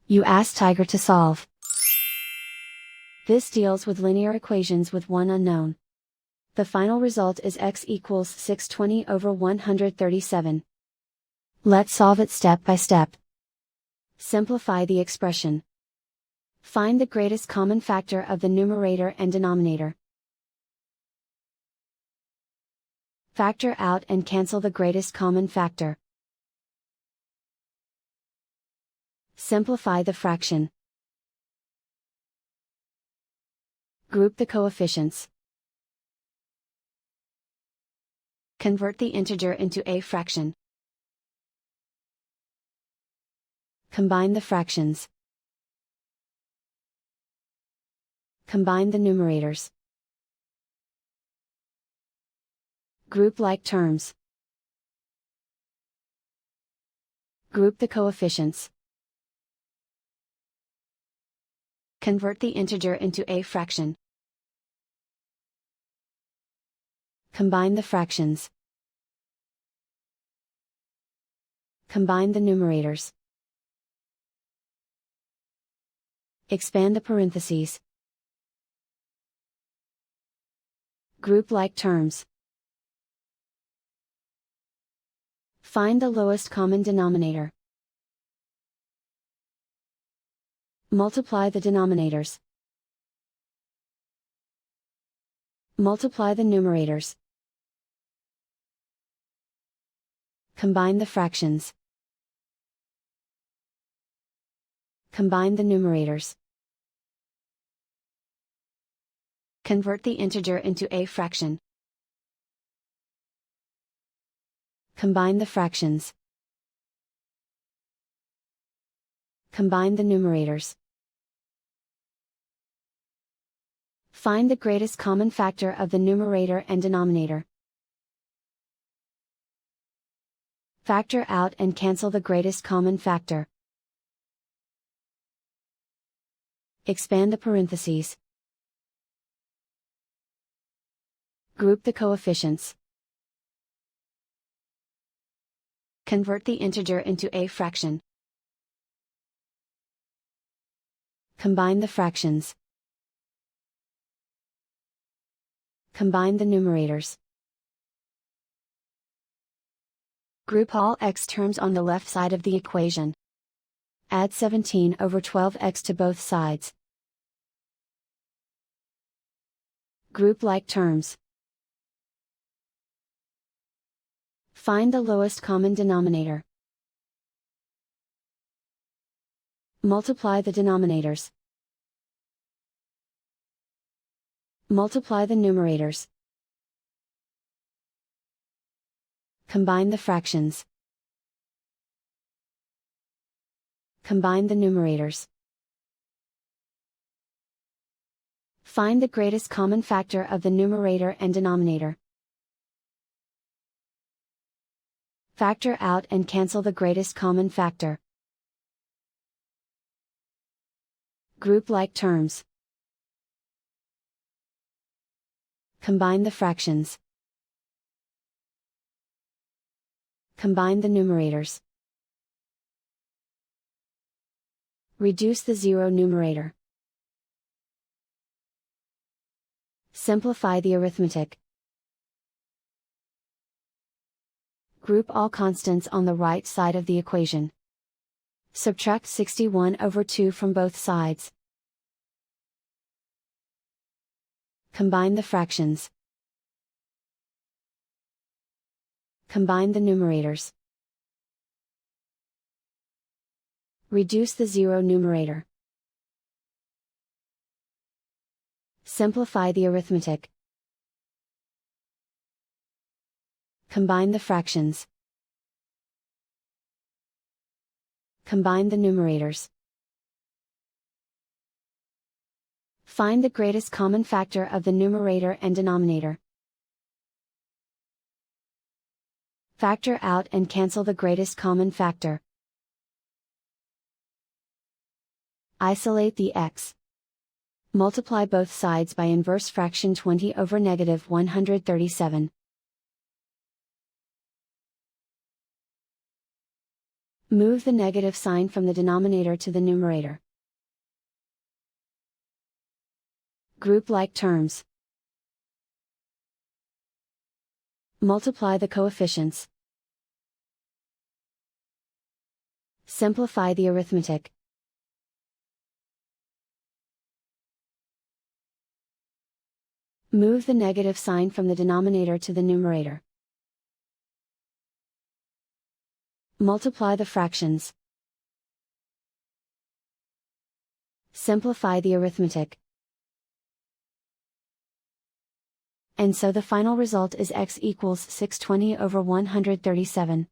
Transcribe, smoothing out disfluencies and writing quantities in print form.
You ask Tiger to solve. This deals with linear equations with one unknown. The final result is x equals 620 over 137. Let's solve it step by step. Simplify the expression. Find the greatest common factor of the numerator and denominator. Factor out and cancel the greatest common factor. Simplify the fraction. Group the coefficients. Convert the integer into a fraction. Combine the fractions. Combine the numerators. Group like terms. Group the coefficients. Convert the integer into a fraction. Combine the fractions. Combine the numerators. Expand the parentheses. Group like terms. Find the lowest common denominator. Multiply the denominators. Multiply the numerators. Combine the fractions. Combine the numerators. Convert the integer into a fraction. Combine the fractions. Combine the numerators. Find the greatest common factor of the numerator and denominator. Factor out and cancel the greatest common factor. Expand the parentheses. Group the coefficients. Convert the integer into a fraction. Combine the fractions. Combine the numerators. Group all x terms on the left side of the equation. Add 17 over 12x to both sides. Group like terms. Find the lowest common denominator. Multiply the denominators. Multiply the numerators. Combine the fractions. Combine the numerators. Find the greatest common factor of the numerator and denominator. Factor out and cancel the greatest common factor. Group like terms. Combine the fractions. Combine the numerators. Reduce the zero numerator. Simplify the arithmetic. Group all constants on the right side of the equation. Subtract 61 over 2 from both sides. Combine the fractions. Combine the numerators. Reduce the zero numerator. Simplify the arithmetic. Combine the fractions. Combine the numerators. Find the greatest common factor of the numerator and denominator. Factor out and cancel the greatest common factor. Isolate the x. Multiply both sides by inverse fraction 20 over negative 137. Move the negative sign from the denominator to the numerator. Group like terms. Multiply the coefficients. Simplify the arithmetic. Move the negative sign from the denominator to the numerator. Multiply the fractions. Simplify the arithmetic. And so the final result is x equals 620/137.